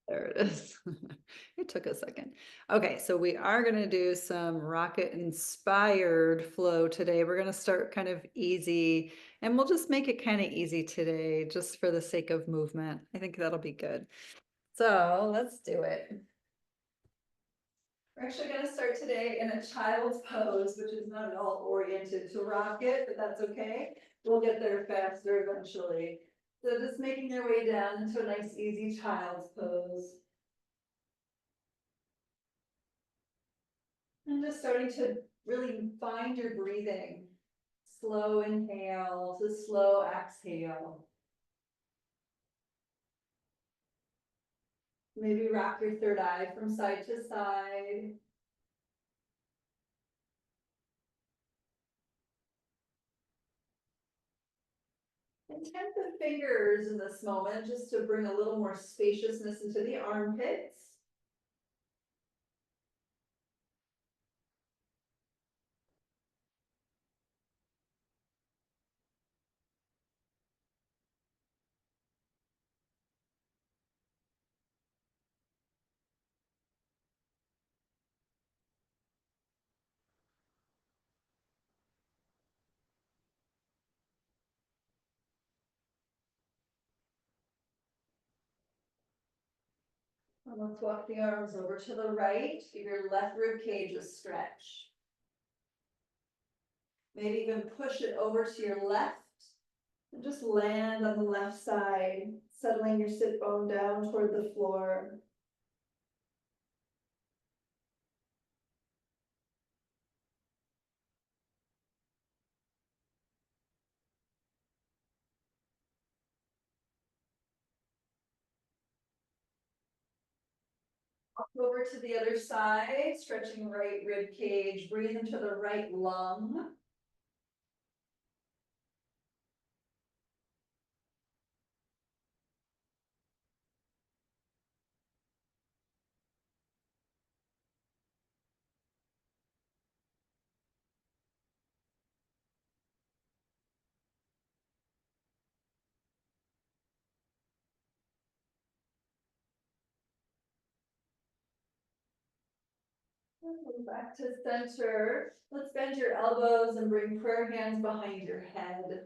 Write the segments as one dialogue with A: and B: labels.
A: There it is. It took a second. Okay, so we are going to do some rocket inspired flow today. We're going to start kind of easy and we'll just make it kind of easy today just for the sake of movement. I think that'll be good. So let's do it. We're actually going to start today in a child's pose, which is not at all oriented to rocket, but that's okay. We'll get there faster eventually. So just making their way down into a nice easy child's pose. And just starting to really find your breathing. Slow inhale to slow exhale. Maybe rock your third eye from side to side. And tap the fingers in this moment just to bring a little more spaciousness into the armpits. And let's walk the arms over to the right. Give your left rib cage a stretch. Maybe even push it over to your left. And just land on the left side, settling your sit bone down toward the floor. Over to the other side, stretching right rib cage, breathe into the right lung. Back to center. Let's bend your elbows and bring prayer hands behind your head.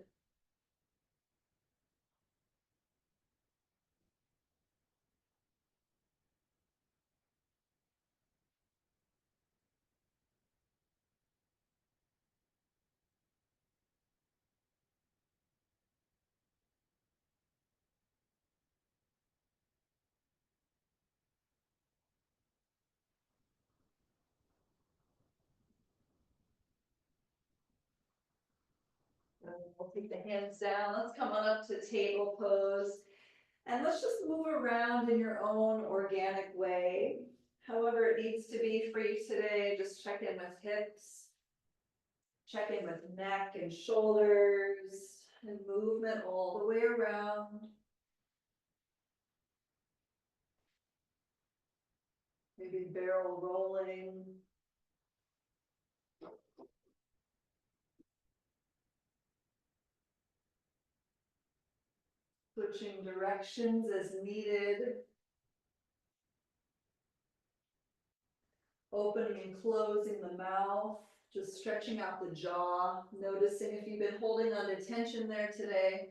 A: And we'll take the hands down. Let's come on up to table pose. And let's just move around in your own organic way. However it needs to be for you today, just check in with hips. Check in with neck and shoulders and movement all the way around. Maybe barrel rolling. Switching directions as needed. Opening and closing the mouth. Just stretching out the jaw. Noticing if you've been holding on to tension there today.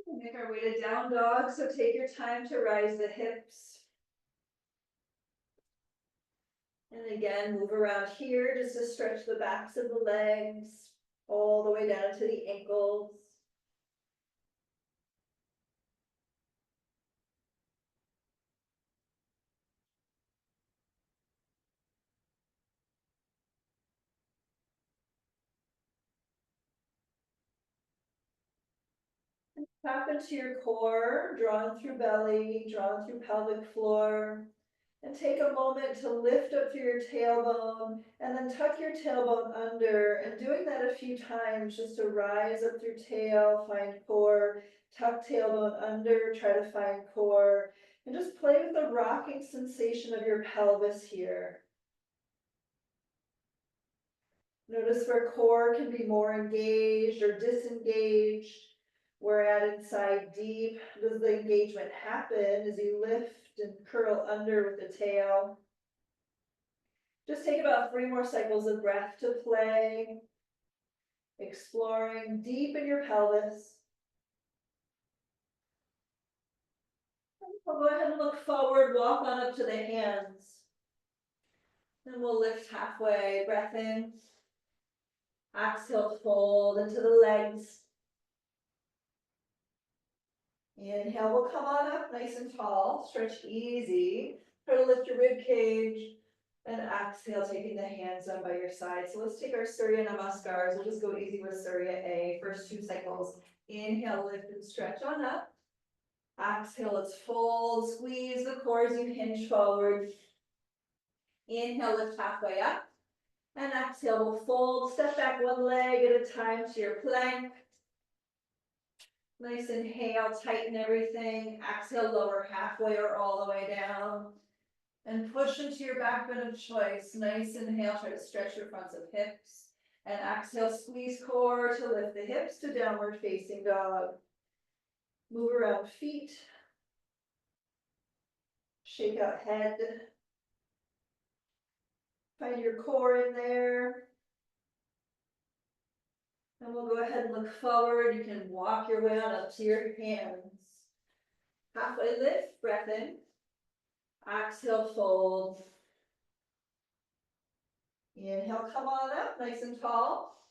A: Make our way to down dog. So take your time to rise the hips. And again, move around here just to stretch the backs of the legs all the way down to the ankles. Tap into your core, drawing through belly, drawing through pelvic floor, And take a moment to lift up through your tailbone and then tuck your tailbone under, and doing that a few times just to rise up through tail, find core, tuck tailbone under, try to find core, and just play with the rocking sensation of your pelvis here. Notice where core can be more engaged or disengaged. We're at inside deep. Does the engagement happen as you lift and curl under with the tail? Just take about 3 more cycles of breath to play, exploring deep in your pelvis. We'll go ahead and look forward, walk on up to the hands. Then we'll lift halfway, breath in. Exhale, fold into the legs. Inhale, we'll come on up nice and tall, stretch easy. Try to lift your rib cage. And exhale, taking the hands down by your side. So let's take our Surya Namaskars. We'll just go easy with Surya A. First 2 cycles. Inhale, lift and stretch on up. Exhale, let's fold, squeeze the core as you hinge forward. Inhale, lift halfway up. And exhale, we'll fold, step back 1 leg at a time to your plank. Nice inhale, tighten everything. Exhale, lower halfway or all the way down. And push into your back bend of choice. Nice inhale, try to stretch your fronts of hips. And exhale, squeeze core to lift the hips to downward facing dog. Move around feet. Shake out head. Find your core in there. And we'll go ahead and look forward. You can walk your way on up to your hands. Halfway lift, breath in. Exhale, fold. Inhale, come on up, nice and tall.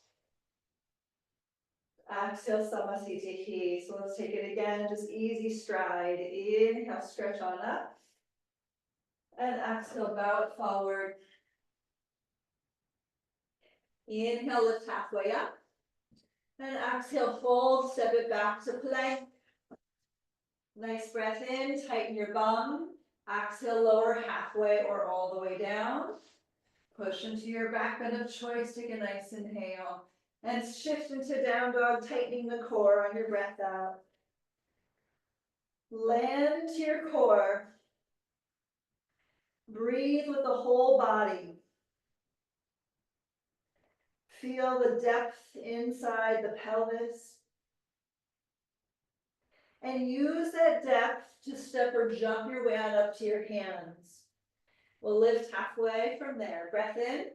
A: Exhale, Samasthiti. So let's take it again, just easy stride. Inhale, stretch on up. And exhale, bow it forward. Inhale, lift halfway up. And exhale, fold, step it back to plank. Nice breath in, tighten your bum. Exhale, lower halfway or all the way down. Push into your back bend of choice, take a nice inhale. And shift into down dog, tightening the core on your breath out. Land to your core. Breathe with the whole body. Feel the depth inside the pelvis. And use that depth to step or jump your way on up to your hands. We'll lift halfway from there. Breath in.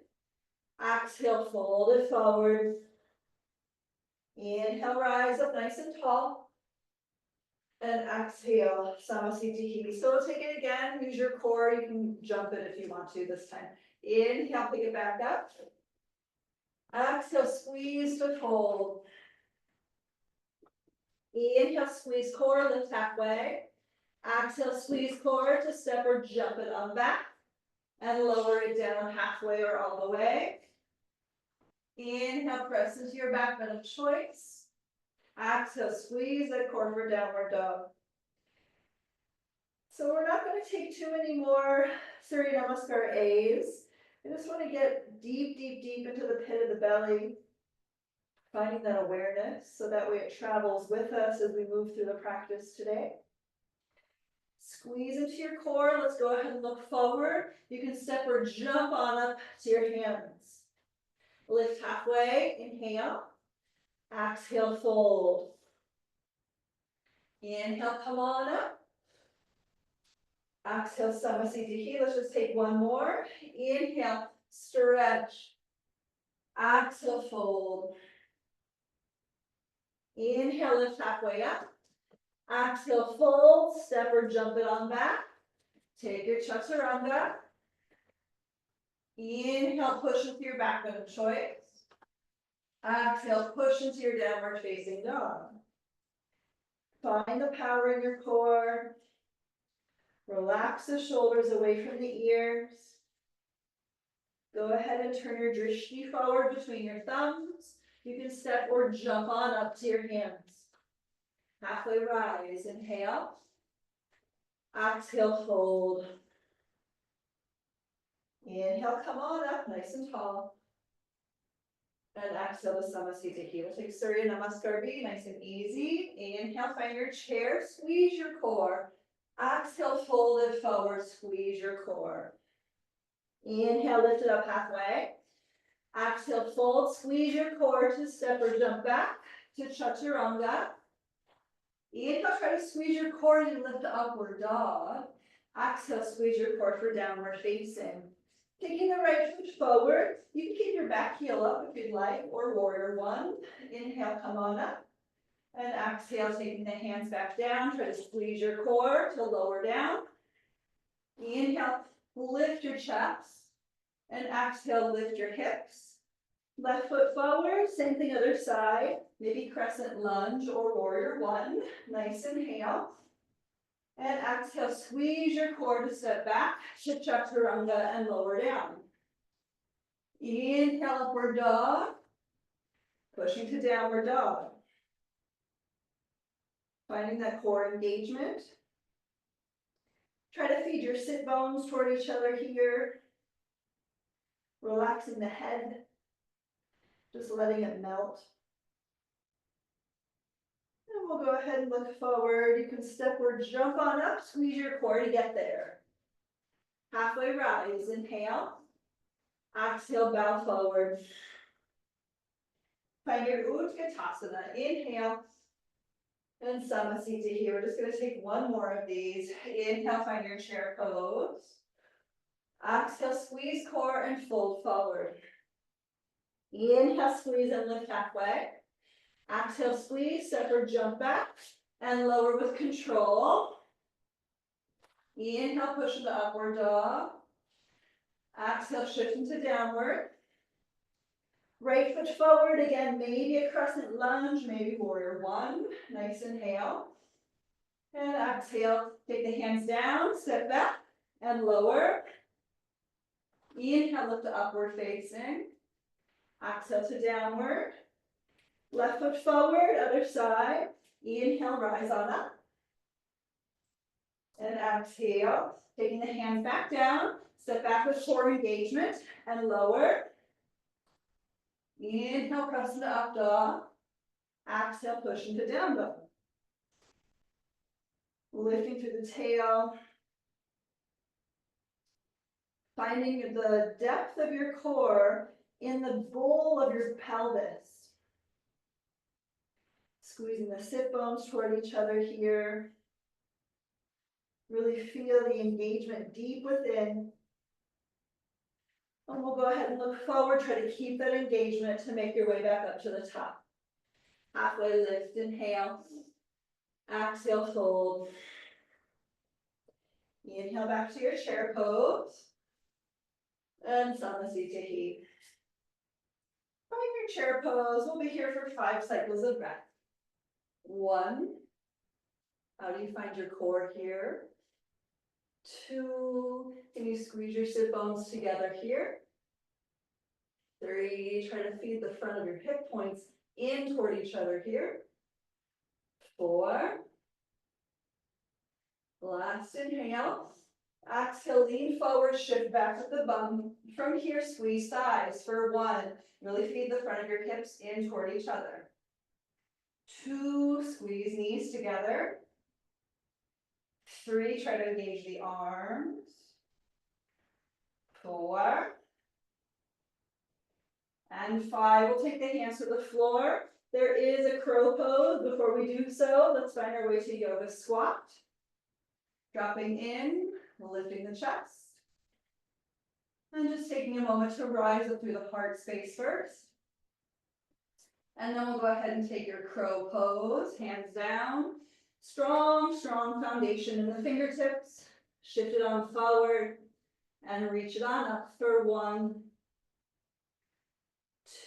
A: Exhale, fold it forward. Inhale, rise up nice and tall. And exhale, Samasthiti. So we'll take it again. Use your core. You can jump it if you want to this time. Inhale, pick it back up. Exhale, squeeze to fold. Inhale, squeeze core, lift halfway. Exhale, squeeze core to step or jump it on back. And lower it down halfway or all the way. Inhale, press into your back bend of choice. Exhale, squeeze that core for downward dog. So we're not going to take too many more Surya Namaskar A's. I just want to get deep, deep, deep into the pit of the belly. Finding that awareness so that way it travels with us as we move through the practice today. Squeeze into your core. Let's go ahead and look forward. You can step or jump on up to your hands. Lift halfway, inhale. Exhale, fold. Inhale, come on up. Exhale, Samasthiti. Let's just take 1 more. Inhale, stretch. Exhale, fold. Inhale, lift halfway up. Exhale, fold, step or jump it on back. Take your chaturanga. Inhale, push into your back bend of choice. Exhale, push into your downward facing dog. Find the power in your core. Relax the shoulders away from the ears. Go ahead and turn your drishti forward between your thumbs. You can step or jump on up to your hands. Halfway rise, inhale. Exhale, fold. Inhale, come on up, nice and tall. And exhale to Samasthiti. We'll take Surya Namaskar B, nice and easy. Inhale, find your chair, squeeze your core. Exhale, fold it forward, squeeze your core. Inhale, lift it up halfway. Exhale, fold, squeeze your core to step or jump back to Chaturanga. Inhale, try to squeeze your core and lift to upward dog. Exhale, squeeze your core for downward facing. Taking the right foot forward, you can keep your back heel up if you'd like, or warrior one. Inhale, come on up. And exhale, taking the hands back down, try to squeeze your core to lower down. Inhale, lift your chest. And exhale, lift your hips. Left foot forward, same thing other side. Maybe crescent lunge or warrior one. Nice inhale. And exhale, squeeze your core to step back to Chaturanga and lower down. Inhale, upward dog. Pushing to downward dog. Finding that core engagement. Try to feed your sit bones toward each other here. Relaxing the head. Just letting it melt. And we'll go ahead and look forward. You can step or jump on up, squeeze your core to get there. Halfway rise, inhale. Exhale, bow forward. Find your Utkatasana. Inhale. And Samasthiti here. We're just going to take one more of these. Inhale, find your chair pose. Exhale, squeeze core and fold forward. Inhale, squeeze and lift halfway. Exhale, squeeze, step or jump back and lower with control. Inhale, push into upward dog. Exhale, shift into downward. Right foot forward again, maybe a crescent lunge, maybe warrior one. Nice inhale. And exhale, take the hands down, step back and lower. Inhale, lift to upward facing. Exhale to downward. Left foot forward, other side. Inhale, rise on up. And exhale, taking the hands back down. Step back with core engagement and lower. Inhale, press into up dog. Exhale, push into down dog. Lifting through the tail. Finding the depth of your core in the bowl of your pelvis. Squeezing the sit bones toward each other here. Really feel the engagement deep within. And we'll go ahead and look forward, try to keep that engagement to make your way back up to the top. Halfway lift, inhale. Exhale, fold. Inhale back to your chair pose. And Samasthiti. Find your chair pose. We'll be here for 5 cycles of breath. 1. How do you find your core here? 2. Can you squeeze your sit bones together here? 3. Try to feed the front of your hip points in toward each other here. 4. Last inhale. Exhale, lean forward, shift back with the bum. From here, squeeze thighs for 1. Really feed the front of your hips in toward each other. 2, squeeze knees together. 3, try to engage the arms. 4. And 5, we'll take the hands to the floor. There is a crow pose. Before we do so, let's find our way to yoga squat. Dropping in, lifting the chest. And just taking a moment to rise up through the heart space first. And then we'll go ahead and take your crow pose, hands down. Strong, strong foundation in the fingertips. Shift it on forward and reach it on up for 1,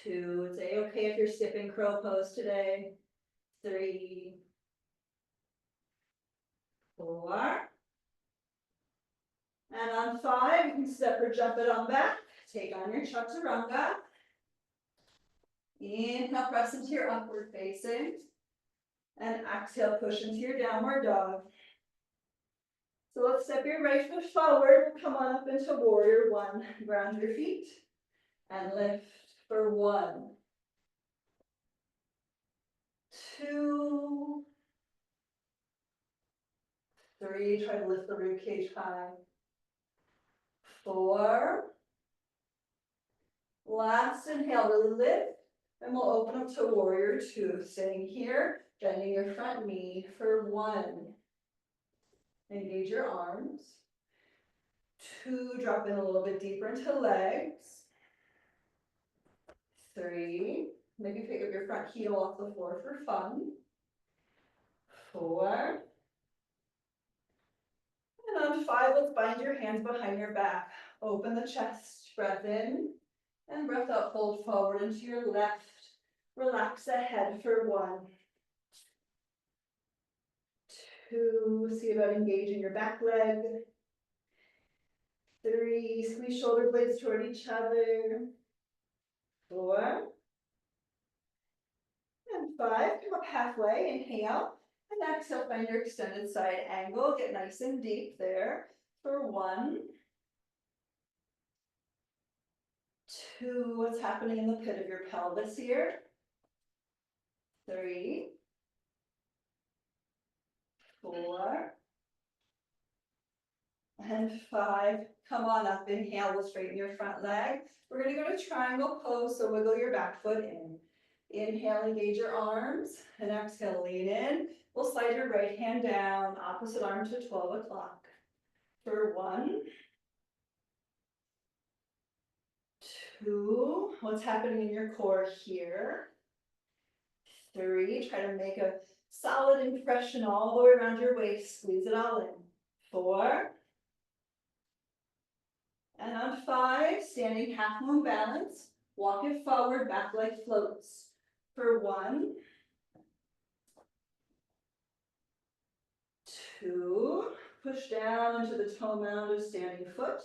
A: 2. It's okay if you're skipping crow pose today. 3, 4. And on 5, you can step or jump it on back. Take on your Chaturanga. Inhale, press into your upward facing. And exhale, push into your downward dog. So let's step your right foot forward, come on up into warrior one, ground your feet, and lift for 1, 2, 3, try to lift the rib cage high, 4, last inhale, really lift, and we'll open up to warrior 2, staying here, bending your front knee for 1, engage your arms, 2, drop in a little bit deeper into legs, 3, maybe pick up your front heel off the floor for fun, 4, and on 5, let's bind your hands behind your back, open the chest, breath in, and breath out, fold forward into your left, relax the head for 1, 2, see about engaging your back leg, 3, squeeze shoulder blades toward each other, 4, and 5, come up halfway, inhale, and exhale, find your extended side angle, get nice and deep there, for 1, 2, what's happening in the pit of your pelvis here, 3, 4, and 5, come on up, inhale, we'll straighten your front leg, we're gonna go to triangle pose, so wiggle your back foot in, inhale, engage your arms, and exhale, lean in, we'll slide your right hand down, opposite arm to 12 o'clock, for 1, 2, what's happening in your core here, 3, try to make a solid impression all the way around your waist, squeeze it all in, 4, and on 5, standing half moon balance, walk it forward, back leg floats, for 1, 2, push down into the toe mound of standing foot,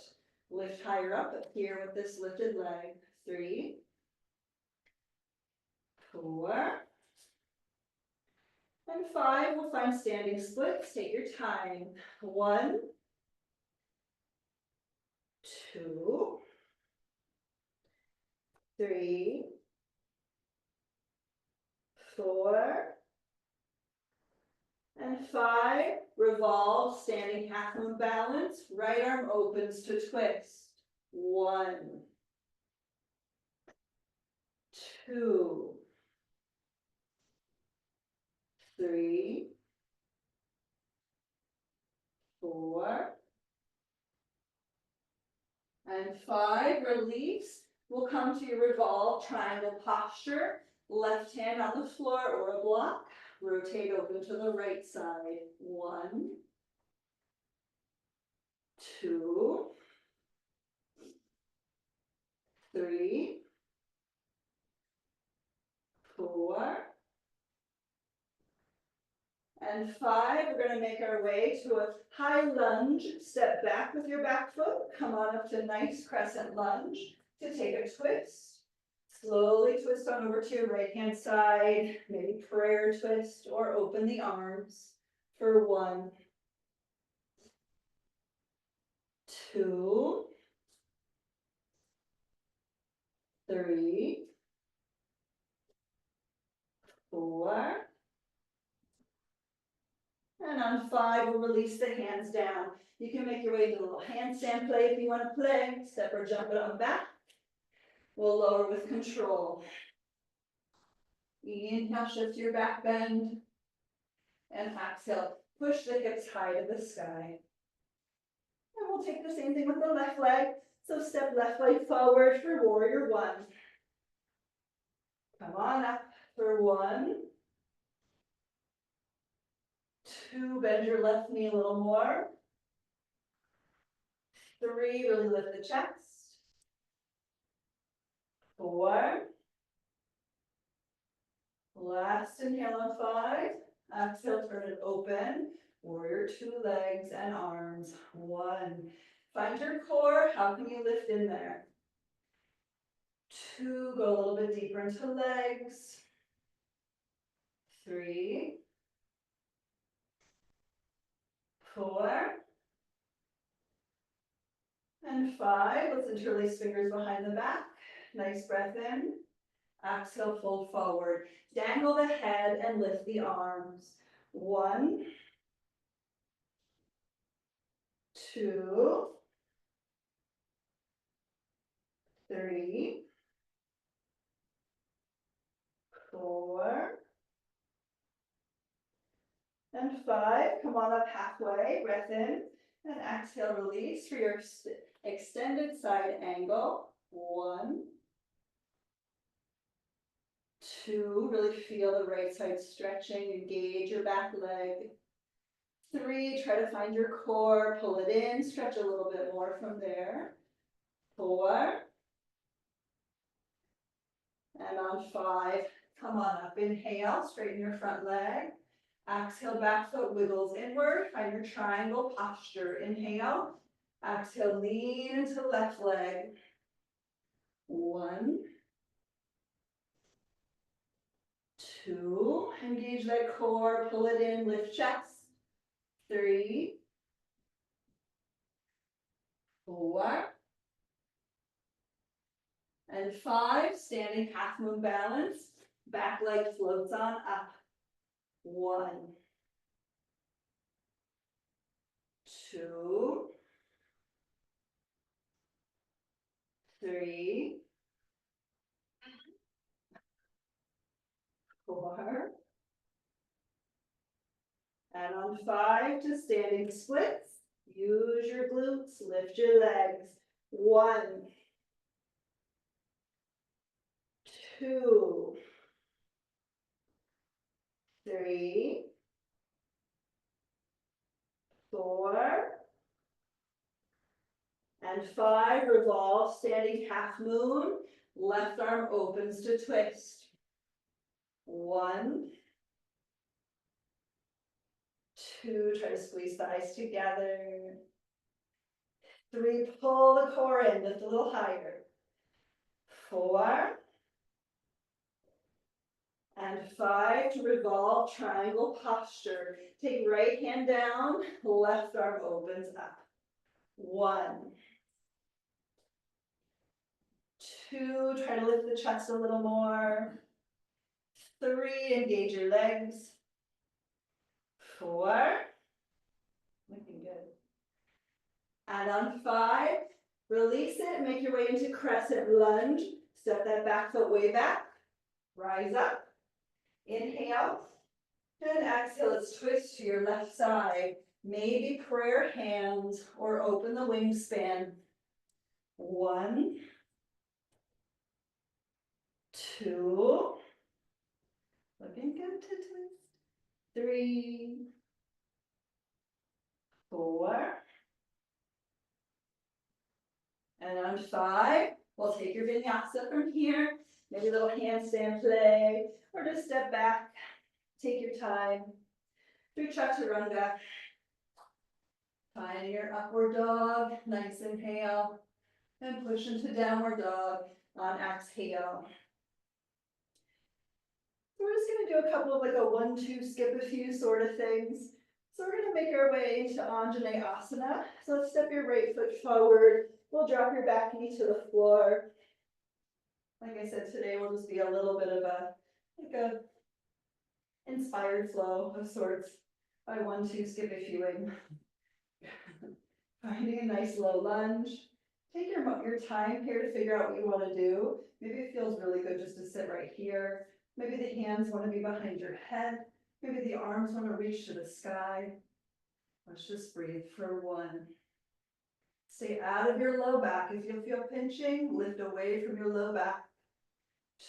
A: lift higher up here with this lifted leg, 3, 4, and 5, we'll find standing splits, take your time, 1, 2, 3, 4, and 5, revolve, standing half moon balance, right arm opens to twist, 1, 2, 3, 4, and 5, release. We'll come to your revolve triangle posture, left hand on the floor or a block, rotate open to the right side, 1, 2, 3, 4, and 5, we're going to make our way to a high lunge, step back with your back foot, come on up to nice crescent lunge to take a twist. Slowly twist on over to your right hand side, maybe prayer twist or open the arms for 1, 2, 3, 4, and on 5, we'll release the hands down. You can make your way to a little handstand play if you want to play, step or jump it on back. We'll lower with control. Inhale, shift your back bend, and exhale, push the hips high to the sky. And we'll take the same thing with the left leg. So step left leg forward for warrior 1. Come on up for 1, 2, bend your left knee a little more, 3, really lift the chest, 4, last inhale on 5, exhale, turn it open, warrior 2, legs and arms, 1, find your core, how can you lift in there, 2, go a little bit deeper into legs, 3, 4, 5, let's interlace fingers behind the back. Nice breath in. Exhale, fold forward. Dangle the head and lift the arms. 1, 2, 3, 4, and 5. Come on up halfway, breath in, and exhale, release for your extended side angle. 1, 2, really feel the right side stretching, engage your back leg. 3, try to find your core, pull it in, stretch a little bit more from there. 4, and on 5, come on up, inhale, straighten your front leg. Exhale, back foot wiggles inward, find your triangle posture. Inhale, exhale, lean into left leg. 1, 2, engage that core, pull it in, lift chest. 3, 4, and 5, standing half moon balance, back leg floats on up. 1, 2, 3, 4, and on 5, to standing splits. Use your glutes, lift your legs. 1, 2, 3, 4, and 5. Revolve, standing half moon. Left arm opens to twist. 1, 2, try to squeeze the thighs together. 3, pull the core in, lift a little higher. 4, and 5, to revolve, triangle posture. Take right hand down, left arm opens up. 1, 2, try to lift the chest a little more. 3, engage your legs. 4, looking good. And on 5, release it, make your way into crescent lunge. Step that back foot way back. Rise up. Inhale. And exhale, let's twist to your left side. Maybe prayer hands or open the wingspan. 1, 2, looking good to twist. 3, 4, and on 5, we'll take your vinyasa from here. Maybe a little handstand play, or just step back. Take your time. Through chaturanga. Find your upward dog. Nice inhale. And push into downward dog on exhale. So we're just going to do a couple of like a 1, 2, skip a few sort of things. So we're going to make our way into Anjaneyasana. So let's step your right foot forward. We'll drop your back knee to the floor. Like I said, today will just be a little bit of a inspired flow of sorts by 1, 2, skip a fewing. Finding a nice low lunge. Take your time here to figure out what you want to do. Maybe it feels really good just to sit right here. Maybe the hands want to be behind your head. Maybe the arms want to reach to the sky. Let's just breathe for 1. Stay out of your low back. If you feel pinching, lift away from your low back.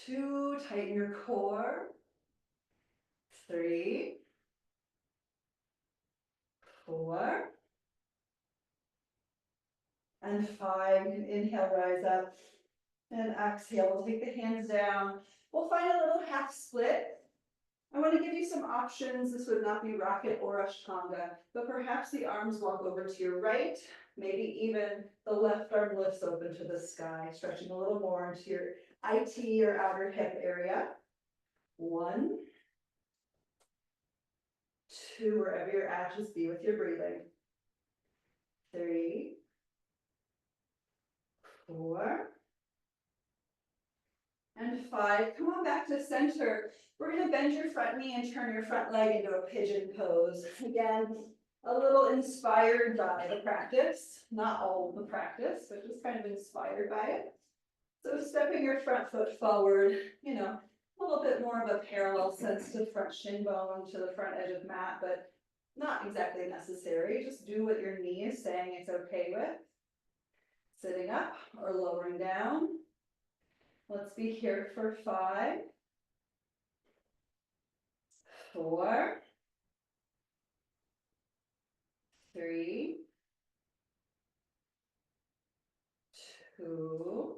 A: 2, tighten your core. 3, 4, and 5. You can inhale, rise up, and exhale. We'll take the hands down. We'll find a little half split. I want to give you some options. This would not be rocket or Ashtanga, but perhaps the arms walk over to your right. Maybe even the left arm lifts open to the sky, stretching a little more into your IT or outer hip area. 1, 2, wherever you're at, just be with your breathing. 3, 4, and 5. Come on back to center. We're going to bend your front knee and turn your front leg into a pigeon pose. Again, a little inspired by the practice, not all of the practice, but just kind of inspired by it. So stepping your front foot forward, you know, a little bit more of a parallel sense to front shin bone to the front edge of mat, but not exactly necessary. Just do what your knee is saying it's okay with. Sitting up or lowering down. Let's be here for 5, 4, 3, 2,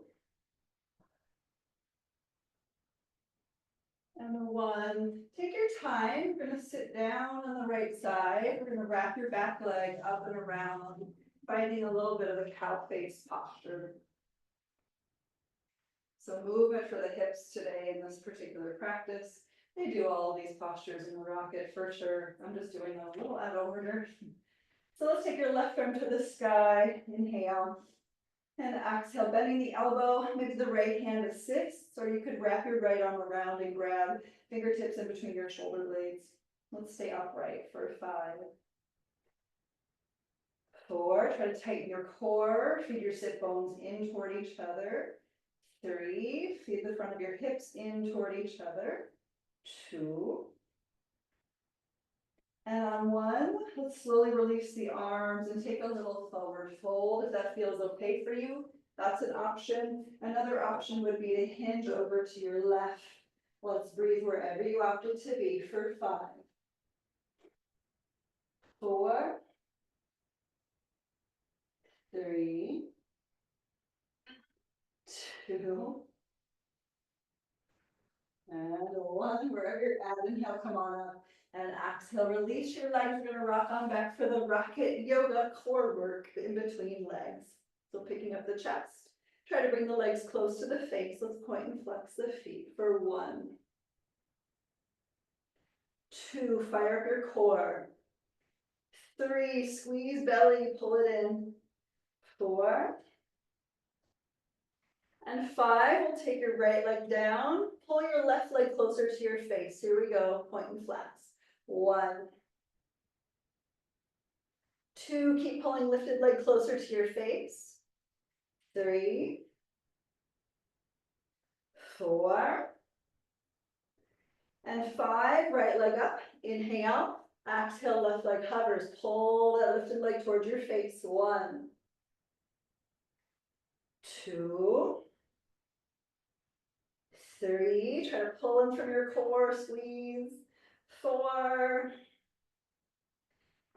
A: and 1. Take your time. We're going to sit down on the right side. We're going to wrap your back leg up and around, finding a little bit of a cow face posture. So movement for the hips today in this particular practice. They do all of these postures in the rocket for sure. I'm just doing a little out over. So let's take your left arm to the sky. Inhale. And exhale, bending the elbow, maybe the right hand assists, or you could wrap your right arm around and grab fingertips in between your shoulder blades. Let's stay upright for 5, 4, try to tighten your core, feed your sit bones in toward each other. 3, feed the front of your hips in toward each other. 2, and on 1, let's slowly release the arms and take a little forward fold if that feels okay for you. That's an option. Another option would be to hinge over to your left. Let's breathe wherever you opted to be for 5, 4, 3, 2, and 1. Wherever you're at, inhale, come on up. And exhale, release your legs. We're going to rock on back for the rocket yoga core work in between legs. So picking up the chest. Try to bring the legs close to the face. Let's point and flex the feet for 1, 2, fire up your core. 3, squeeze belly, pull it in. 4, and 5, we'll take your right leg down. Pull your left leg closer to your face. Here we go, point and flex. 1, 2, keep pulling lifted leg closer to your face. 3, 4, and 5, right leg up, inhale, exhale, left leg hovers, pull that lifted leg towards your face. 1, 2, 3, try to pull in from your core, squeeze. 4,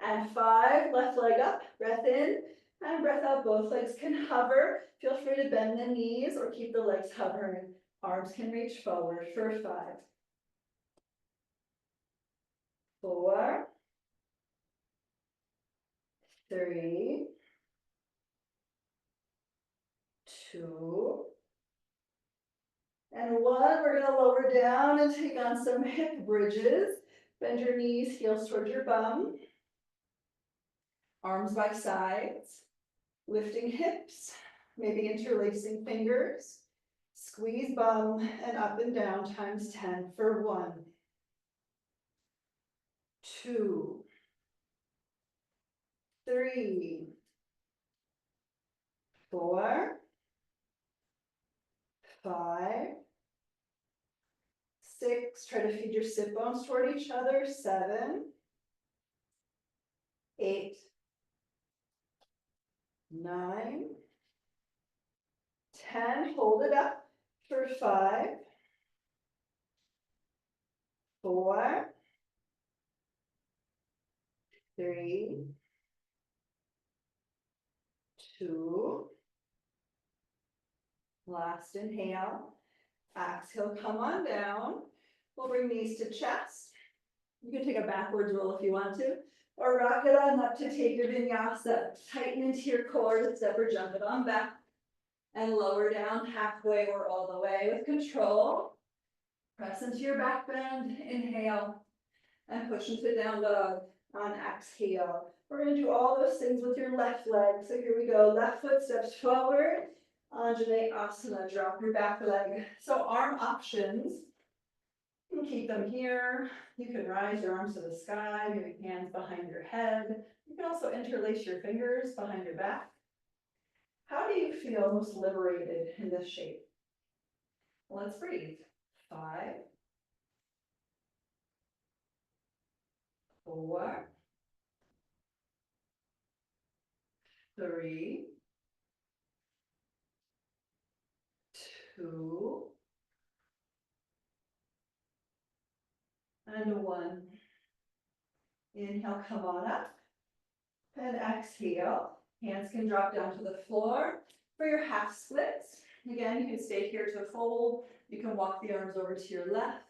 A: and 5, left leg up, breath in, and breath out, both legs can hover. Feel free to bend the knees or keep the legs hovering. Arms can reach forward for 5, 4, 3, 2, and 1. We're going to lower down and take on some hip bridges. Bend your knees, heels towards your bum. Arms by sides. Lifting hips, maybe interlacing fingers. Squeeze bum and up and down times 10 for 1, 2, 3, 4, 5, 6. Try to feed your sit bones toward each other. 7, 8, 9, 10. Hold it up for 5, 4, 3, 2. Last inhale. Exhale, come on down. We'll bring knees to chest. You can take a backwards roll if you want to, or rock it on up to take your vinyasa. Tighten into your core to step or jump it on back. And lower down halfway or all the way with control. Press into your back bend, inhale, and push into down dog on exhale. We're going to do all those things with your left leg. So here we go, left foot steps forward, Anjaneyasana, drop your back leg. So arm options, you can keep them here. You can rise your arms to the sky, maybe hands behind your head. You can also interlace your fingers behind your back. How do you feel most liberated in this shape? Let's breathe. 5, 4, 3, 2, and 1. Inhale, come on up. And exhale. Hands can drop down to the floor. For your half splits, again, you can stay here to fold. You can walk the arms over to your left.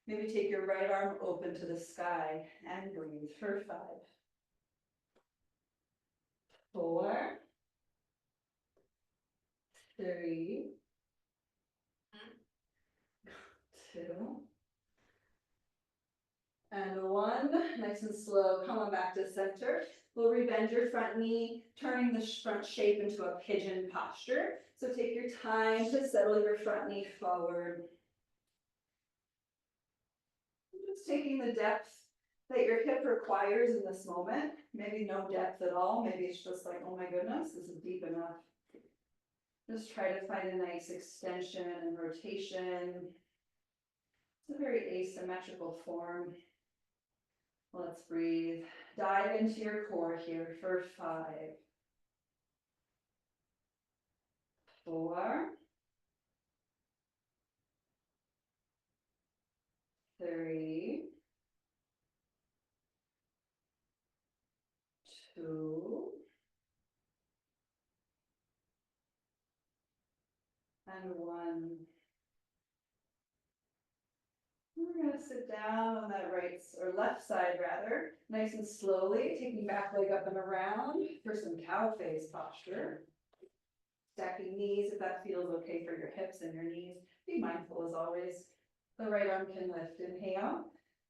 A: Maybe take your right arm open to the sky and breathe for 5, 4, 3, 2, and 1. Nice and slow. Come on back to center. We'll rebend your front knee, turning the front shape into a pigeon posture. So take your time to settle your front knee forward. Just taking the depth that your hip requires in this moment. Maybe no depth at all. Maybe it's just like, oh my goodness, this is deep enough. Just try to find a nice extension and rotation. It's a very asymmetrical form. Let's breathe. Dive into your core here for 5, 4, 3, 2, and 1. We're going to sit down on that right or left side rather, nice and slowly, taking back leg up and around for some cow face posture. Stacking knees if that feels okay for your hips and your knees. Be mindful as always. The right arm can lift. Inhale.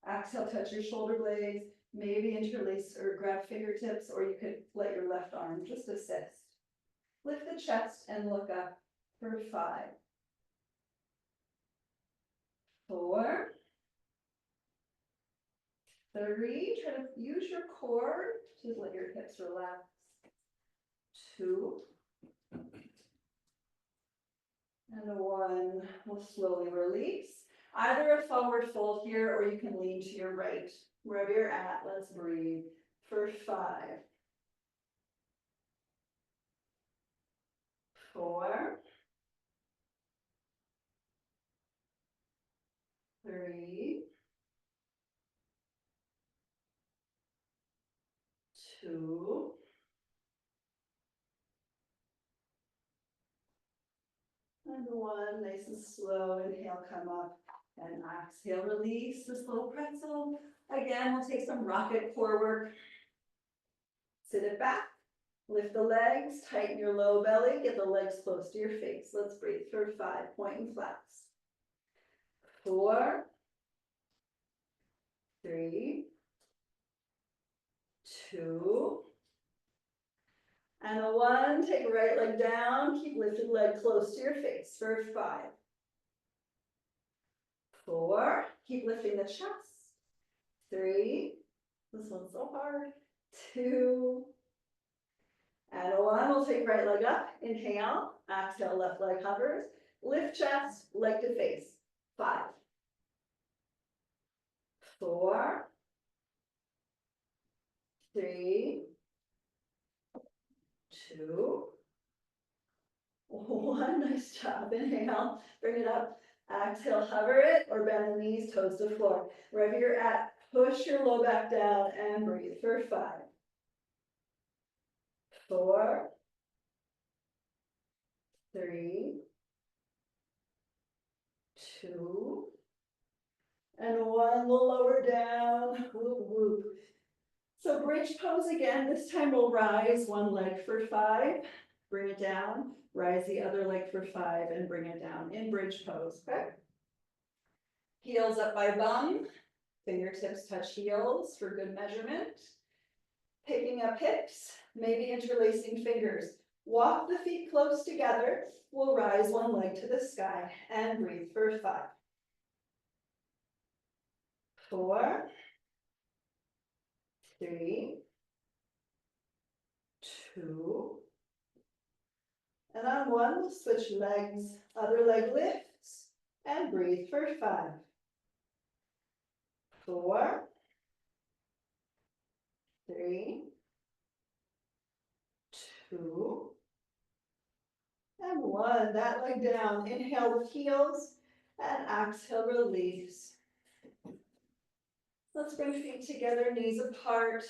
A: Exhale, touch your shoulder blades. Maybe interlace or grab fingertips, or you could let your left arm just assist. Lift the chest and look up for 5, 4, 3, try to use your core to let your hips relax. 2, and 1. We'll slowly release. Either a forward fold here, or you can lean to your right. Wherever you're at, let's breathe for 5, 4, 3, 2, and 1. Nice and slow. Inhale, come up, and exhale, release this little pretzel. Again, we'll take some rocket core work. Sit it back, lift the legs, tighten your low belly, get the legs close to your face. Let's breathe for 5, point and flex. 4, 3, 2, and a 1. Take right leg down, keep lifted leg close to your face for 5, 4, keep lifting the chest. 3, this one's so hard. 2, and a 1. We'll take right leg up, inhale, exhale, left leg hovers, lift chest, leg to face. 5, 4, 3, 2, 1. Nice job. Inhale, bring it up. Exhale, hover it or bend the knees, toes to floor. Wherever you're at, push your low back down and breathe for 5, 4, 3, 2, and 1. We'll lower down. Whoop, whoop. So bridge pose again. This time we'll rise one leg for 5, bring it down, rise the other leg for 5 and bring it down in bridge pose. Okay. Heels up by bum, fingertips touch heels for good measurement. Picking up hips, maybe interlacing fingers. Walk the feet close together. We'll rise one leg to the sky and breathe for 5, 4, 3, 2, and on 1, we'll switch legs, other leg lifts, and breathe for 5, 4, 3, 2, and 1. That leg down. Inhale with heels, and exhale, release. Let's bring feet together, knees apart.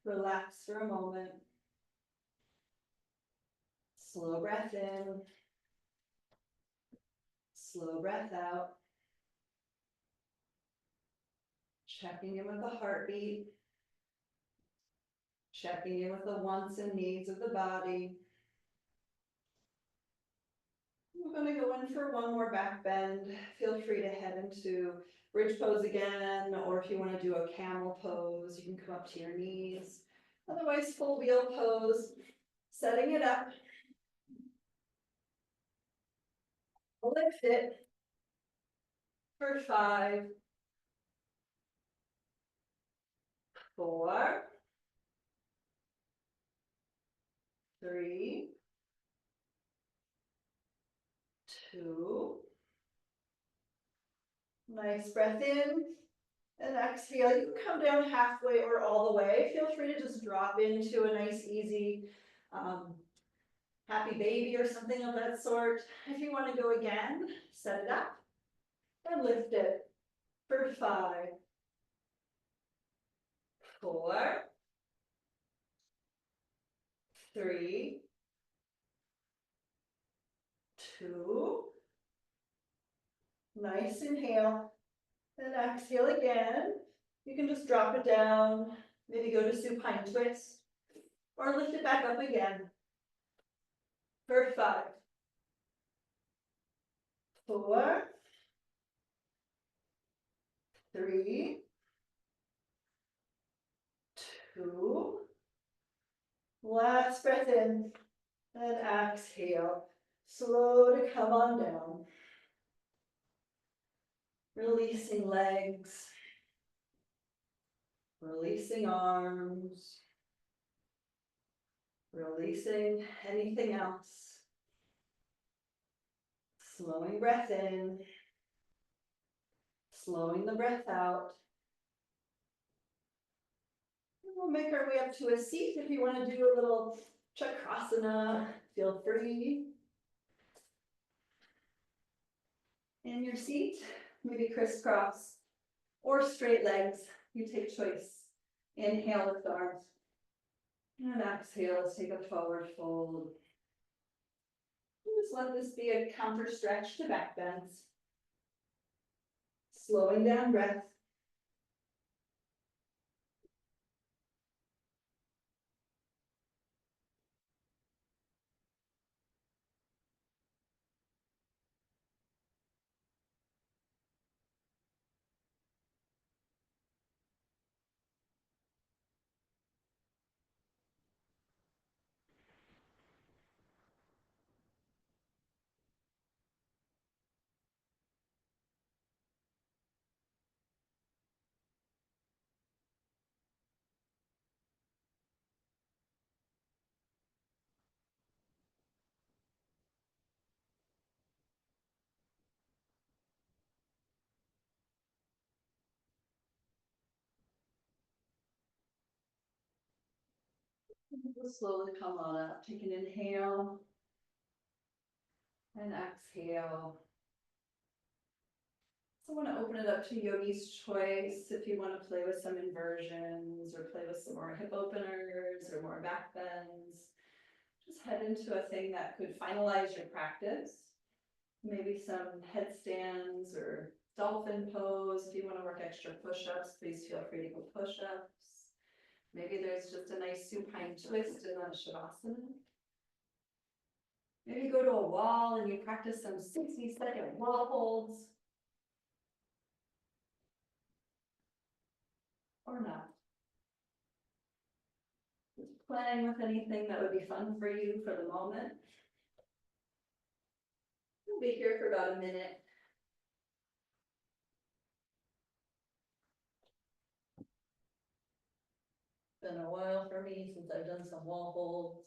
A: Relax for a moment. Slow breath in. Slow breath out. Checking in with the heartbeat. Checking in with the wants and needs of the body. We're going to go in for one more back bend. Feel free to head into bridge pose again, or if you want to do a camel pose, you can come up to your knees. Otherwise, full wheel pose, setting it up. Lift it for 5, 4, 3, 2. Nice breath in and exhale. You can come down halfway or all the way. Feel free to just drop into a nice, easy, happy baby or something of that sort. If you want to go again, set it up and lift it for 5, 4, 3, 2. Nice inhale and exhale again. You can just drop it down, maybe go to supine twist, or lift it back up again for 5, 4, 3, 2. Last breath in and exhale. Slow to come on down. Releasing legs. Releasing arms. Releasing anything else. Slowing breath in. Slowing the breath out. And we'll make our way up to a seat. If you want to do a little chakrasana, feel free. In your seat, maybe crisscross or straight legs. You take choice. Inhale, lift the arms. And exhale, let's take a forward fold. Just let this be a counter stretch to back bends. Slowing down breath. We'll slowly come on up. Take an inhale and exhale. So I want to open it up to yogi's choice. If you want to play with some inversions or play with some more hip openers or more back bends, just head into a thing that could finalize your practice. Maybe some headstands or dolphin pose. If you want to work extra push-ups, please feel free to go push-ups. Maybe there's just a nice supine twist and then a shavasana. Maybe go to a wall and you practice some 60-second wall holds. Or not. Just playing with anything that would be fun for you for the moment. We'll be here for about a minute. Been a while for me since I've done some wall holds.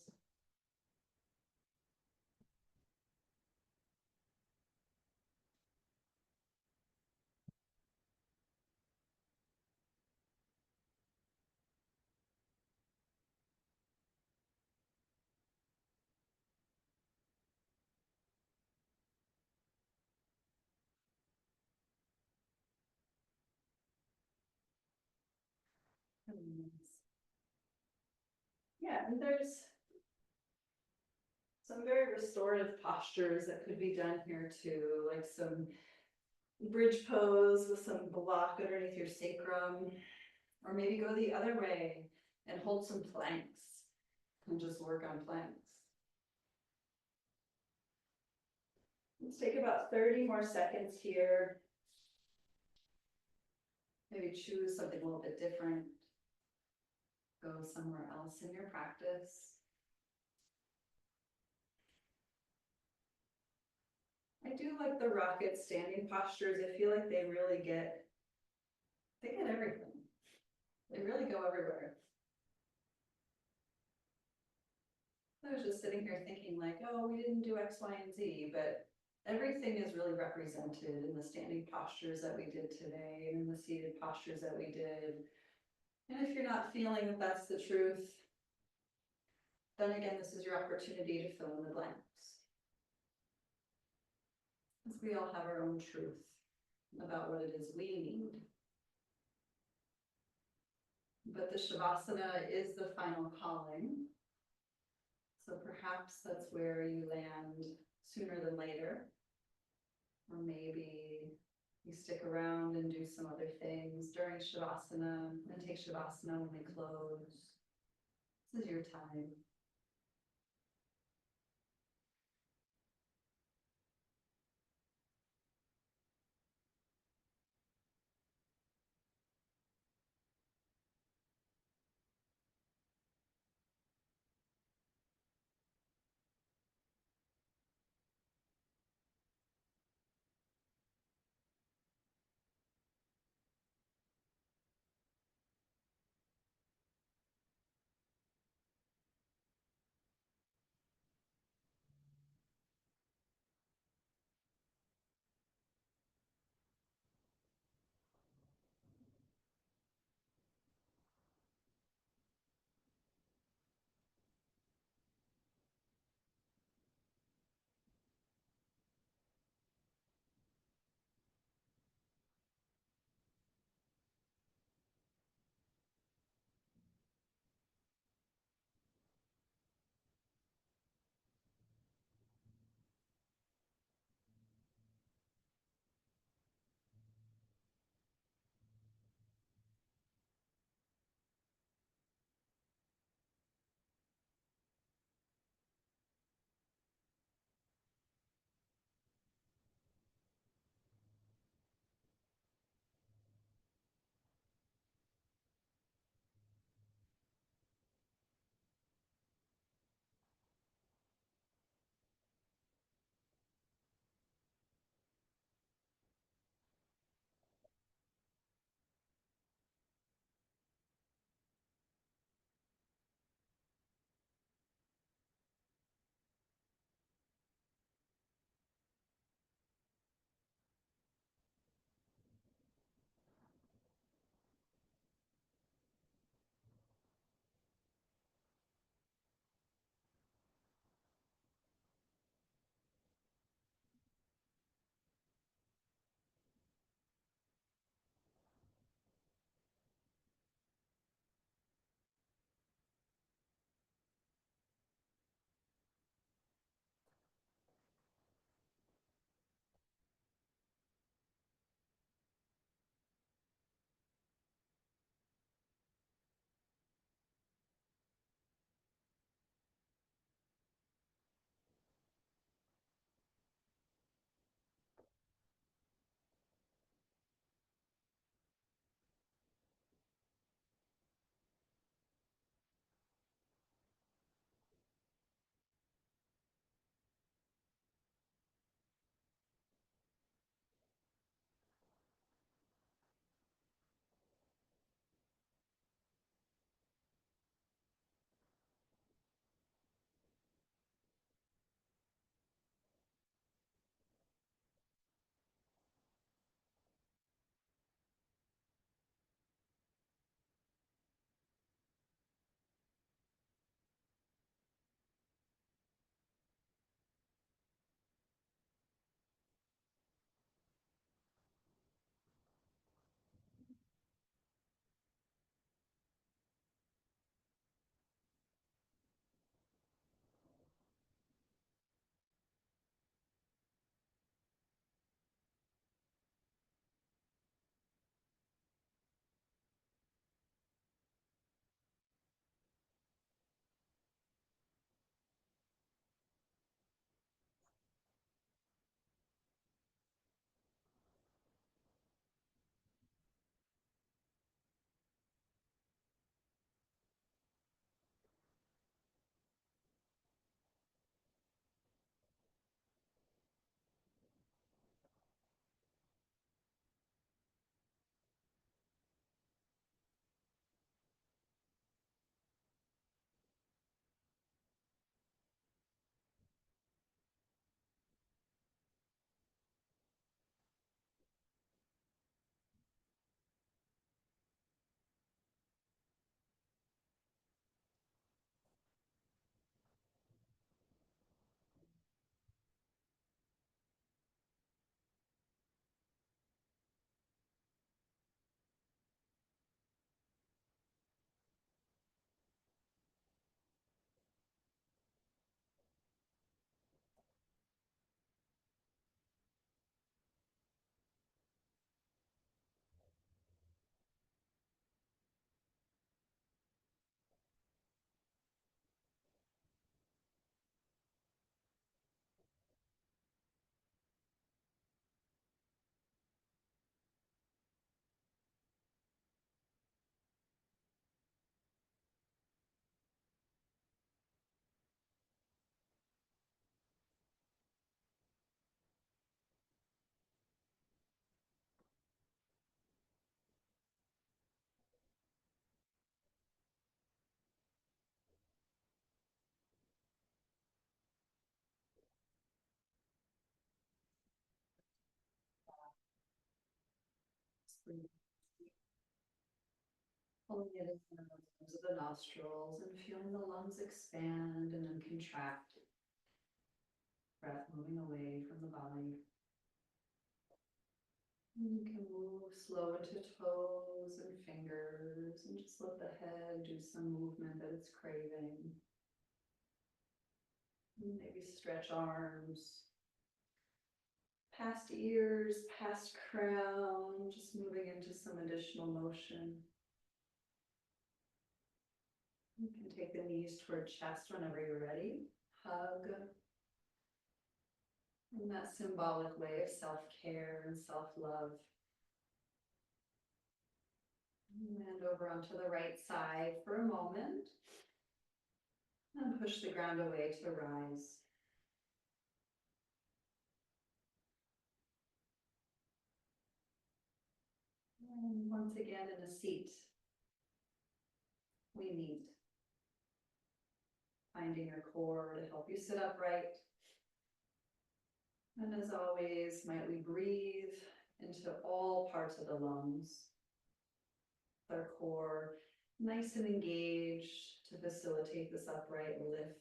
A: Yeah, and there's some very restorative postures that could be done here too, like some bridge pose with some block underneath your sacrum, or maybe go the other way and hold some planks and just work on planks. Let's take about 30 more seconds here. Maybe choose something a little bit different. Go somewhere else in your practice. I do like the rocket standing postures. I feel like they get everything. They really go everywhere. I was just sitting here thinking like, oh, we didn't do X, Y, and Z, but everything is really represented in the standing postures that we did today and in the seated postures that we did. And if you're not feeling that that's the truth, then again, this is your opportunity to fill in the blanks. Because we all have our own truth about what it is we need. But the Shavasana is the final calling. So perhaps that's where you land sooner than later. Or maybe you stick around and do some other things during Shavasana and take Shavasana when we close. This is your time. Pulling it in the nose of the nostrils and feeling the lungs expand and then contract. Breath moving away from the body. You can move slow into toes and fingers and just let the head do some movement that it's craving. Maybe stretch arms. Past ears, past crown, just moving into some additional motion. You can take the knees toward chest whenever you're ready. Hug. In that symbolic way of self-care and self-love. And over onto the right side for a moment. And push the ground away to rise. And once again in a seat, we meet. Finding your core to help you sit upright. And as always, might we breathe into all parts of the lungs. Our core nice and engaged to facilitate this upright lift.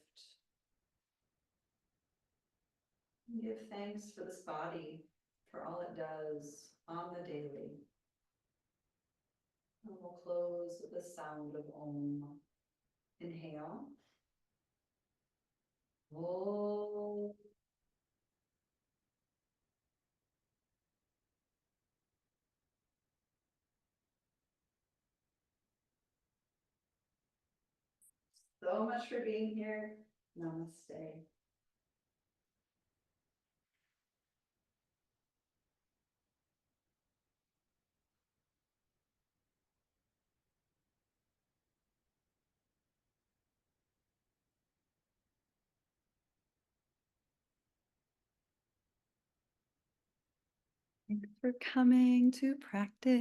A: Give thanks for this body, for all it does on the daily. And we'll close with the sound of Om. Inhale. Om. So much for being here. Namaste. Thanks for coming to practice.